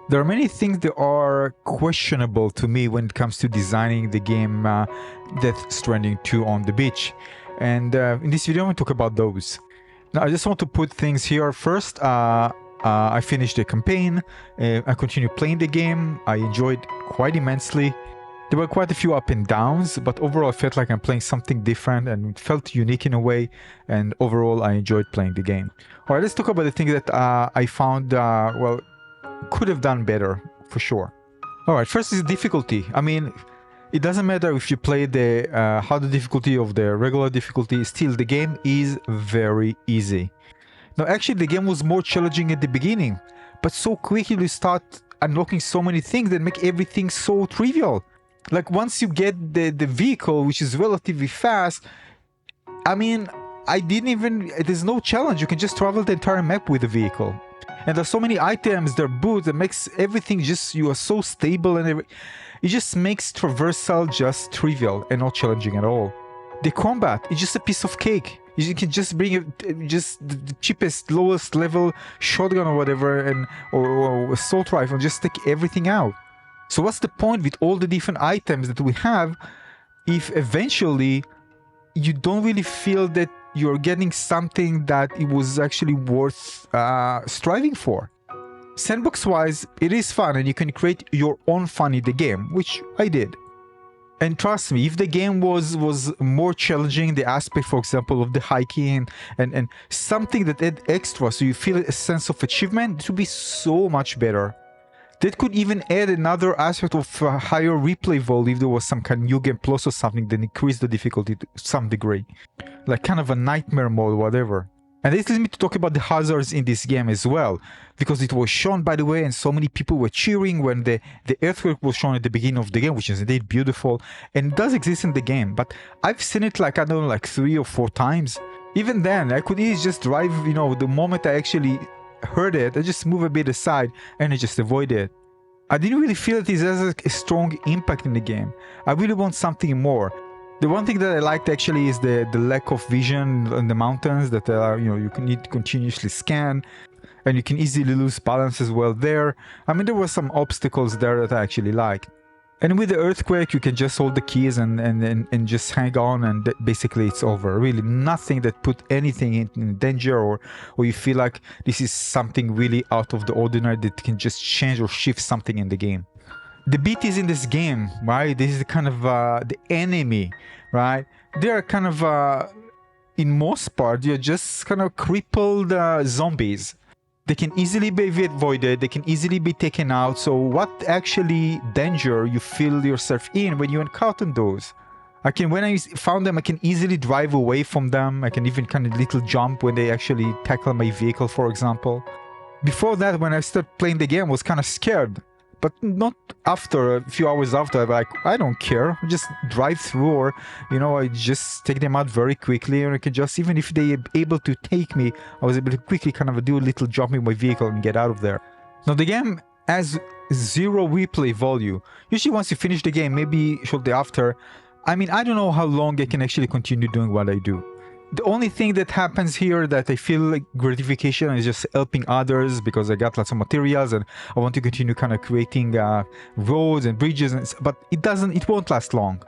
There are many things that are questionable to me when it comes to designing the game Death Stranding 2 on the beach. And in this video, I'm going to talk about those. Now, I just want to put things here. First, I finished the campaign. I continued playing the game. I enjoyed quite immensely. There were quite a few up and downs, but overall I felt like I'm playing something different and it felt unique in a way, and overall I enjoyed playing the game. Alright, let's talk about the things that I found, well, could have done better, for sure. Alright, first is difficulty. I mean, it doesn't matter if you play the harder difficulty of the regular difficulty, still the game is very easy. Now actually the game was more challenging at the beginning, but so quickly you start unlocking so many things that make everything so trivial. Like once you get the vehicle, which is relatively fast, I mean, there's no challenge. You can just travel the entire map with the vehicle. And there's so many items, there are boots, that makes everything just, you are so stable and it just makes traversal just trivial and not challenging at all. The combat is just a piece of cake. You can just bring just the cheapest, lowest level shotgun or whatever, and or assault rifle, and just take everything out. So what's the point with all the different items that we have if eventually you don't really feel that you're getting something that it was actually worth striving for? Sandbox-wise, it is fun and you can create your own fun in the game, which I did. And trust me, if the game was more challenging, the aspect, for example, of the hiking and something that add extra so you feel a sense of achievement, it would be so much better. That could even add another aspect of higher replay value if there was some kind of new game plus or something that increased the difficulty to some degree. Like kind of a nightmare mode or whatever. And this leads me to talk about the hazards in this game as well. Because it was shown, by the way, and so many people were cheering when the earthquake was shown at the beginning of the game, which is indeed beautiful. And it does exist in the game, but I've seen it like, I don't know, like 3 or 4 times. Even then, I could easily just drive, you know, the moment I actually heard it, I just move a bit aside and I just avoid it. I didn't really feel that it has a strong impact in the game. I really want something more. The one thing that I liked actually is the lack of vision in the mountains, that you know, you can need to continuously scan and you can easily lose balance as well there. I mean, there were some obstacles there that I actually liked. And with the earthquake, you can just hold the keys and just hang on, and basically it's over. Really nothing that put anything in danger or you feel like this is something really out of the ordinary that can just change or shift something in the game. The BTs in this game, right? This is kind of the enemy, right? They are kind of, in most part, you're just kind of crippled zombies. They can easily be avoided, they can easily be taken out, so what actually danger you feel yourself in when you encounter those? When I found them, I can easily drive away from them, I can even kind of little jump when they actually tackle my vehicle, for example. Before that, when I started playing the game, I was kind of scared. But not after, a few hours after, I'm like, I don't care, I just drive through, or, you know, I just take them out very quickly, and I can just, even if they're able to take me, I was able to quickly kind of do a little jump in my vehicle and get out of there. Now, the game has 0 replay value. Usually once you finish the game, maybe shortly after, I mean, I don't know how long I can actually continue doing what I do. The only thing that happens here that I feel like gratification is just helping others, because I got lots of materials and I want to continue kind of creating roads and bridges, but it won't last long.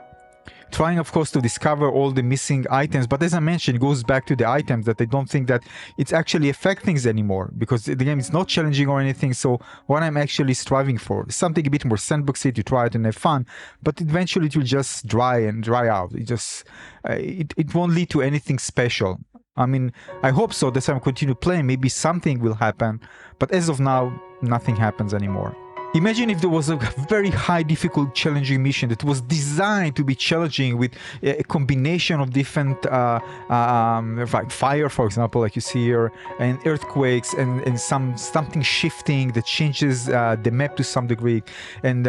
Trying, of course, to discover all the missing items, but as I mentioned, it goes back to the items that I don't think that it's actually affect things anymore, because the game is not challenging or anything. So what I'm actually striving for is something a bit more sandboxy to try it and have fun, but eventually it will just dry out. It won't lead to anything special. I mean, I hope so. That's why I'm continue playing. Maybe something will happen, but as of now, nothing happens anymore. Imagine if there was a very high difficult challenging mission that was designed to be challenging with a combination of different like fire, for example, like you see here, and earthquakes and something shifting that changes the map to some degree, and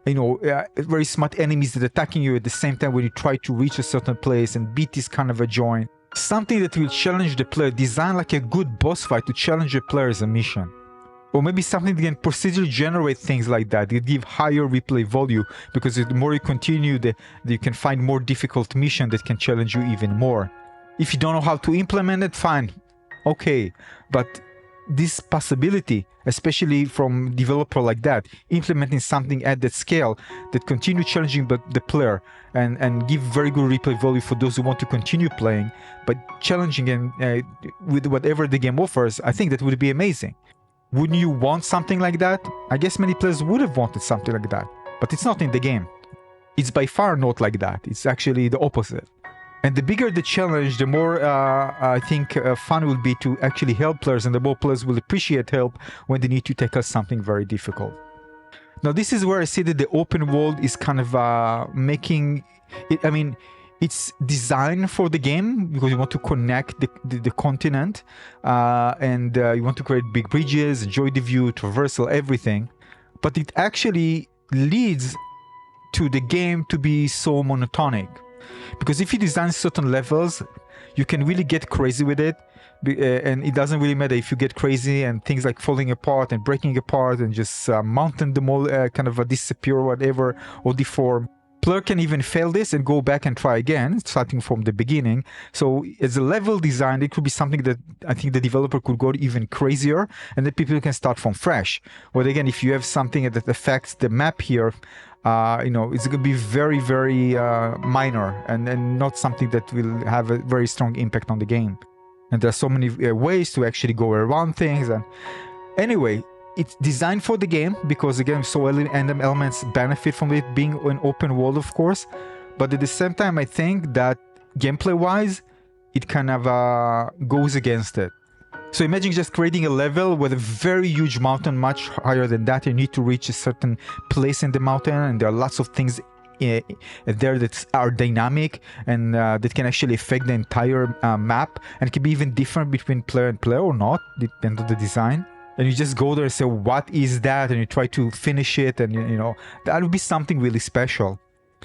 you know, very smart enemies that are attacking you at the same time when you try to reach a certain place and beat this kind of a joint. Something that will challenge the player, designed like a good boss fight to challenge the player as a mission. Or maybe something that can procedurally generate things like that. It give higher replay value, because the more you continue, you can find more difficult mission that can challenge you even more. If you don't know how to implement it, fine, okay. But this possibility, especially from developer like that, implementing something at that scale that continue challenging the player and give very good replay value for those who want to continue playing, but challenging and with whatever the game offers, I think that would be amazing. Wouldn't you want something like that? I guess many players would have wanted something like that, but it's not in the game. It's by far not like that. It's actually the opposite. And the bigger the challenge, the more I think fun will be to actually help players, and the more players will appreciate help when they need to tackle something very difficult. Now, this is where I see that the open world is kind of making it, I mean, it's designed for the game because you want to connect the continent and you want to create big bridges, enjoy the view, traversal, everything. But it actually leads to the game to be so monotonic. Because if you design certain levels, you can really get crazy with it. And it doesn't really matter if you get crazy and things like falling apart and breaking apart and just mountain them all kind of disappear or whatever, or deform. Player can even fail this and go back and try again, starting from the beginning. So as a level design, it could be something that I think the developer could go even crazier, and then people can start from fresh. But again, if you have something that affects the map here, it's going to be very, very minor and not something that will have a very strong impact on the game. And there are so many ways to actually go around things. And anyway, it's designed for the game because, again, so elements benefit from it being an open world, of course. But at the same time, I think that gameplay-wise, it kind of goes against it. So imagine just creating a level with a very huge mountain, much higher than that. You need to reach a certain place in the mountain, and there are lots of things there that are dynamic and that can actually affect the entire map, and it can be even different between player and player or not, depending on the design. And you just go there and say, what is that? And you try to finish it, and that would be something really special.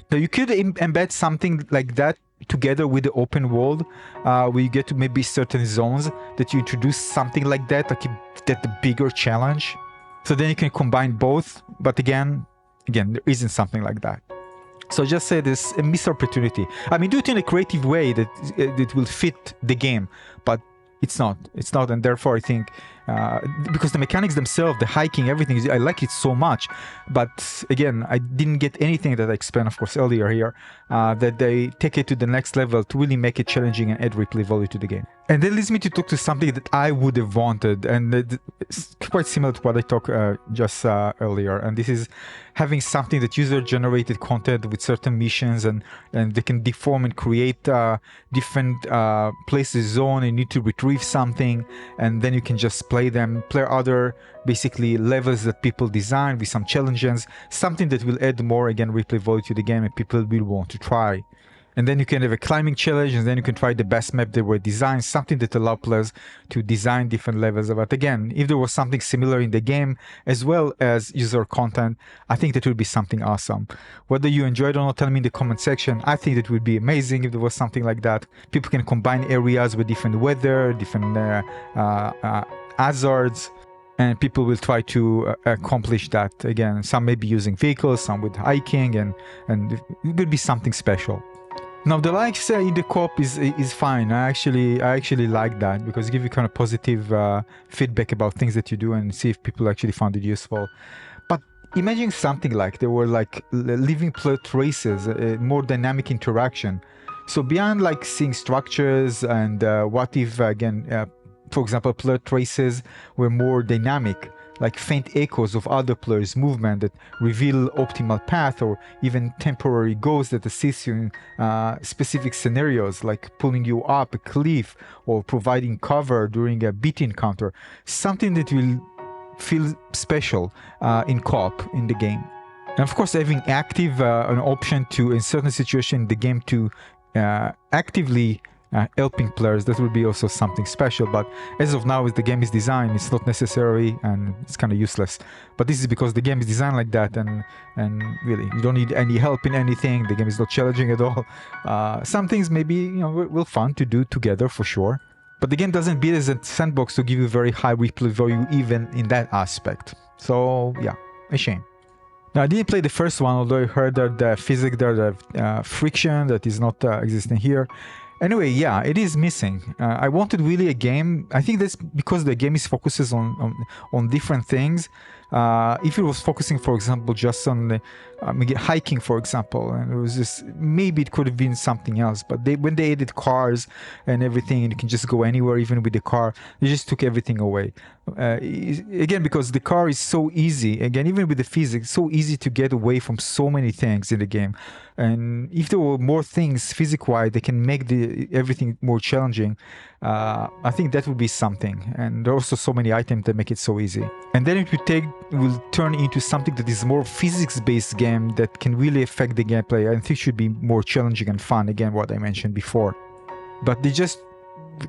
Now you could embed something like that together with the open world, where you get to maybe certain zones that you introduce something like that, like that the bigger challenge. So then you can combine both, but again, there isn't something like that. So just say this a missed opportunity. I mean, do it in a creative way that will fit the game, but it's not, and therefore I think because the mechanics themselves, the hiking, everything, I like it so much, but again, I didn't get anything that I explained, of course, earlier here, that they take it to the next level to really make it challenging and add replay value to the game. And that leads me to talk to something that I would have wanted, and it's quite similar to what I talked just earlier, and this is having something that user-generated content with certain missions, and they can deform and create different places, zone, and you need to retrieve something, and then you can just play other basically levels that people design with some challenges, something that will add more, again, replay value to the game and people will want to try. And then you can have a climbing challenge, and then you can try the best map that were designed, something that allows players to design different levels. But again, if there was something similar in the game as well as user content, I think that would be something awesome. Whether you enjoyed it or not, tell me in the comment section. I think that would be amazing if there was something like that. People can combine areas with different weather, different hazards, and people will try to accomplish that. Again, some may be using vehicles, some with hiking, and it will be something special. Now, the likes in the co-op is fine. I actually like that because it gives you kind of positive feedback about things that you do and see if people actually found it useful. But imagine something like there were like living player traces, more dynamic interaction. So beyond like seeing structures and what if, again, for example, player traces were more dynamic, like faint echoes of other players' movement that reveal optimal path, or even temporary ghosts that assist you in specific scenarios, like pulling you up a cliff or providing cover during a beat encounter. Something that will feel special in co-op in the game. And of course, having active an option to, in certain situations in the game, to actively helping players, that will be also something special. But as of now, as the game is designed, it's not necessary and it's kind of useless. But this is because the game is designed like that, and really you don't need any help in anything. The game is not challenging at all. Some things maybe will fun to do together for sure, but the game doesn't build as a sandbox to give you very high replay value even in that aspect. So yeah, a shame. Now, I didn't play the first one, although I heard that the physics there, the friction that is not existing here. Anyway, yeah, it is missing. I wanted really a game. I think that's because the game is focuses on different things. If it was focusing, for example, just on the, hiking, for example, and it was just maybe it could have been something else. But when they added cars and everything, and you can just go anywhere, even with the car, they just took everything away. Again, because the car is so easy. Again, even with the physics, so easy to get away from so many things in the game. And if there were more things physics-wise, they can make everything more challenging. I think that would be something. And there are also so many items that make it so easy. And then it will turn into something that is more physics-based game that can really affect the gameplay. I think it should be more challenging and fun. Again, what I mentioned before. But they just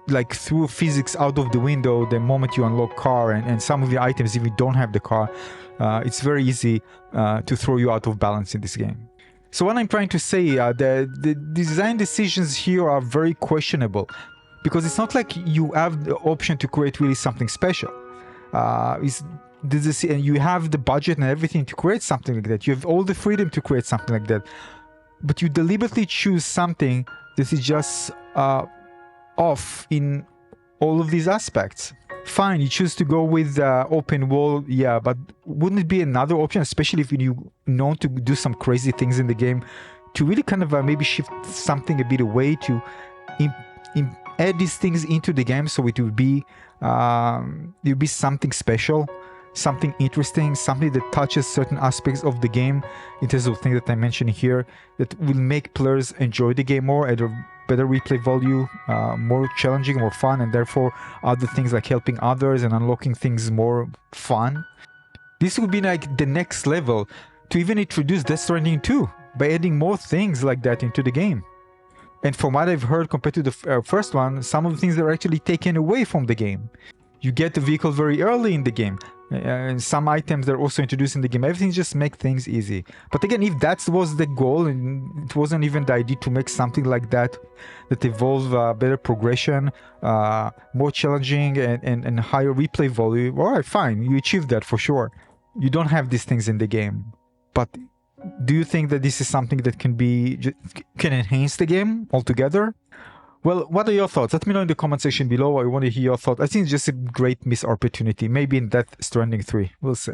like threw physics out of the window the moment you unlock car, and some of the items, if you don't have the car, it's very easy to throw you out of balance in this game. So what I'm trying to say, the design decisions here are very questionable, because it's not like you have the option to create really something special. You have the budget and everything to create something like that. You have all the freedom to create something like that. But you deliberately choose something that is just off in all of these aspects. Fine, you choose to go with open world, yeah, but wouldn't it be another option, especially if you know to do some crazy things in the game, to really kind of maybe shift something a bit away, to add these things into the game, so it would be something special, something interesting, something that touches certain aspects of the game in terms of things that I mentioned here, that will make players enjoy the game more, at a better replay value, more challenging, more fun, and therefore other things like helping others and unlocking things more fun. This would be like the next level to even introduce Death Stranding 2 by adding more things like that into the game. And from what I've heard, compared to the first one, some of the things are actually taken away from the game. You get the vehicle very early in the game, and some items that are also introduced in the game. Everything just make things easy. But again, if that was the goal, and it wasn't even the idea to make something like that evolve better progression, more challenging, and higher replay value, all right, fine, you achieved that for sure. You don't have these things in the game. But do you think that this is something that can enhance the game altogether? Well, what are your thoughts? Let me know in the comment section below. I want to hear your thoughts. I think it's just a great missed opportunity. Maybe in Death Stranding 3. We'll see.